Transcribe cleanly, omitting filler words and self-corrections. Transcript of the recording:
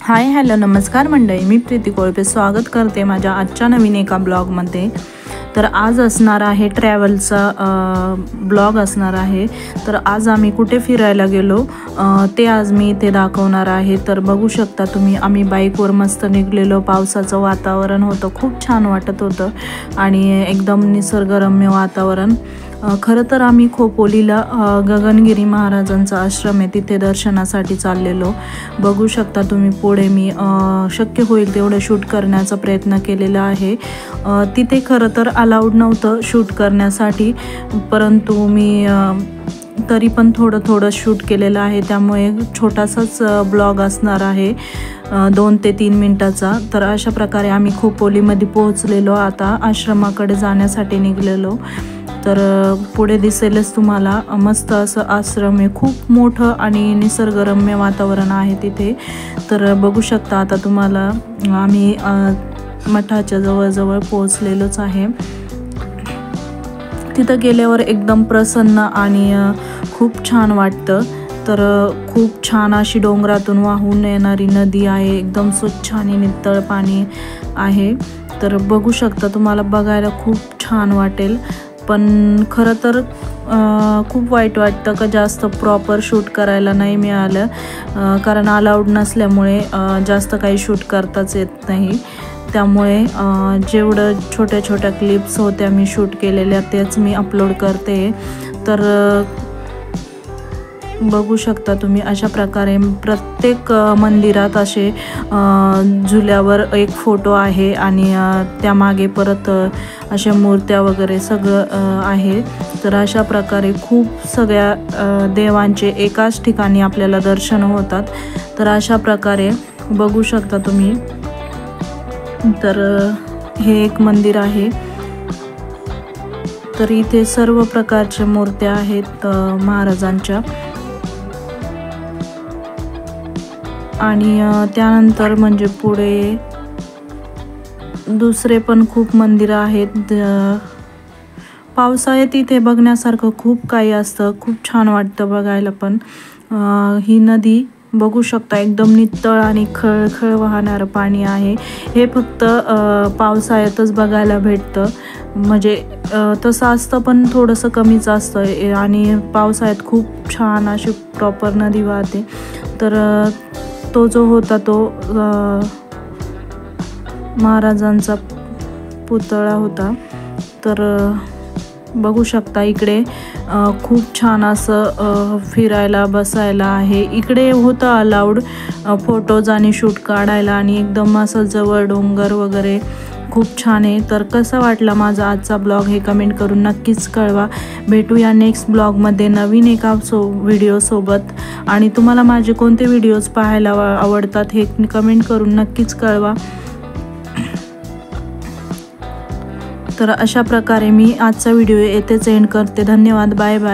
Hi hello नमस्कार मंडळी, मी प्रीती कोळपे स्वागत करते माझ्या आजच्या नवीन एका ब्लॉगमध्ये। तर आज असणार आहे ट्रॅव्हलचा ब्लॉग असणार आहे। तर आज आम्ही कुठे फिरायला गेलो ते आज मी इथे दाखवणार आहे। तर बघू शकता तुम्ही, आम्ही बाईकवर मस्त निघलेलो, पावसाचं वातावरण होतं, खूप छान वाटत होतं आणि एकदम निसर्गरम्य वातावरण। खरं तर आम्ही खोपोलीला गगनगिरी महाराजांचा आश्रम आहे तिथे दर्शनासाठी चाललेलो। बघू शकता तुम्ही, पुढे मी शक्य होईल तेवढं शूट करण्याचा प्रयत्न केलेला आहे। तिथे खरं तर अलाउड नव्हतं शूट करण्यासाठी, परंतु मी तरी पण थोडं शूट केलेलं आहे, त्यामुळे छोटासाच ब्लॉग असणार आहे 2 ते 3 मिनिटाचा। तर अशा प्रकारे आम्ही खोपोलीमध्ये पोहोचलेलो, आता आश्रमाकडे जाण्यासाठी निघलेलो। तर पुढे दिसेलच तुम्हाला, मस्त असं आश्रम आहे, खूप मोठं आणि निसर्गरम्य वातावरण आहे तिथे। तर बघू शकता आता तुम्हाला, आम्ही मठाच्या जवळ पोहोचलेलोच आहे। तिथं गेल्यावर एकदम प्रसन्न आणि खूप छान वाटतं। तर खूप छान अशी डोंगरातून वाहून येणारी नदी आहे, एकदम स्वच्छ आणि नितळ पाणी आहे। तर बघू शकता तुम्हाला, बघायला खूप छान वाटेल। पण खरं तर खूप वाईट वाटतं का जास्त प्रॉपर शूट करायला नाही मिळालं, कारण अलाउड नसल्यामुळे जास्त काही शूट करताच येत नाही। त्यामुळे जेवढं छोट्या क्लिप्स होत्या मी शूट केलेल्या तेच मी अपलोड करते। तर बघू शकता तुम्ही, अशा प्रकारे प्रत्येक मंदिरात असे झुल्यावर एक फोटो आहे आणि त्यामागे परत अशा मूर्त्या वगैरे सगळं आहे। तर अशा प्रकारे खूप सगळ्या देवांचे एकाच ठिकाणी आपल्याला दर्शन होतात। तर अशा प्रकारे बघू शकता तुम्ही। तर हे एक मंदिर आहे, तर इथे सर्व प्रकारच्या मूर्त्या आहेत महाराजांच्या। आणि त्यानंतर म्हणजे पुढे दुसरे पण खूप मंदिरं आहेत। पावसाळ्यात इथे बघण्यासारखं खूप काही असतं, खूप छान वाटतं बघायला पण। ही नदी बघू शकता, एकदम नितळ आणि खळखळ वाहणारं पाणी आहे। हे फक्त पावसाळ्यातच बघायला भेटतं, म्हणजे तसं असतं पण थोडंसं कमीच असतं, आणि पावसाळ्यात खूप छान अशी प्रॉपर नदी वाहते। तर तो जो होता तो महाराजांचा पुतळा होता। तर बघू शकता इकडे खूप छान असं फिरायला बसायला आहे। इकडे होतं अलाउड फोटोज आणि शूट काढायला, आणि एकदम असं जवळ डोंगर वगैरे खूप छान आहे। तर कसा वाटला माझा आजचा ब्लॉग हे कमेंट करून नक्कीच कळवा। भेटूया नेक्स्ट ब्लॉगमध्ये नवीन एका व्हिडिओसोबत, आणि तुम्हाला माझे कोणते व्हिडिओज पाहायला आवडतात हे कमेंट करून नक्कीच कळवा। तर अशा प्रकारे मी आजचा व्हिडिओ येथेच एंड करते। धन्यवाद, बाय बाय।